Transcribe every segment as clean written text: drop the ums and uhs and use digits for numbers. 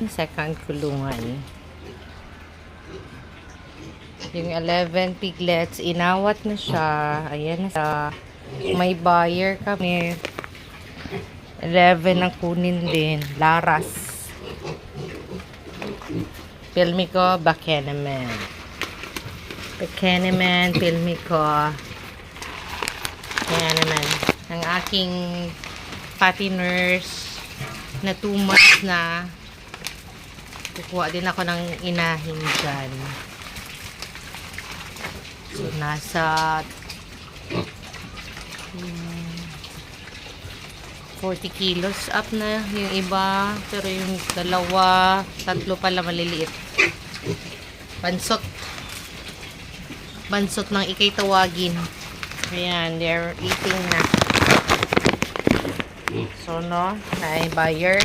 Second kulungan. Yung 11 piglets, inawat na siya. Ayan na siya. May buyer kami. 11 ang kunin din. Laras. Pilmi ko, Buchanan. Buchanan, pilmi ko. Buchanan. Ang aking pati nurse na 2 months na. Kukuha din ako ng inahin dyan. So, nasa 40 kilos up na yung iba. Pero yung dalawa, tatlo pala maliliit. Bansot. Bansot ng ikay tawagin. Ayan, they're eating na. So, no, na buyer.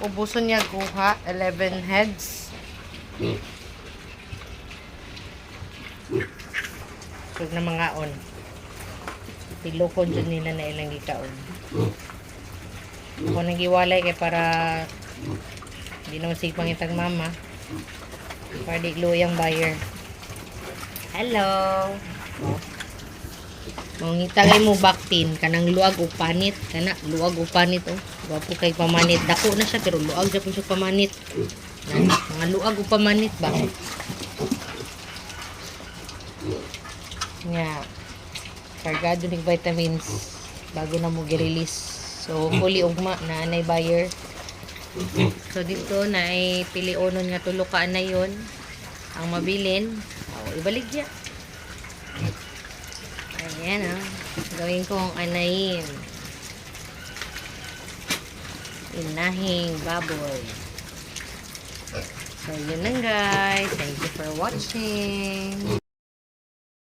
Ubuson niya kuha, 11 heads. Huwag na mga on. Pilukon dyan nila na ilang gikaon. Ako nang giwalay kay para hindi naman sigpang itang mama. Para di luyang buyer. Hello! Mangitagay mo baktin. Kanang luag o panit. Kana, luag o panit oh. Wapo kay pamanit. Dako na siya pero luag dyan po siya pamanit. Mga luag o pamanit ba? Nga. Kargado ng vitamins bago na mo gi-release. So, fully ugma na anay buyer. So, dito na ay pilionon nga tulukaan na yun. Ang mabilin. Ibalik niya. Ayan o. Gawin kong anayin. Inahing baboy. So, yun lang guys. Thank you for watching.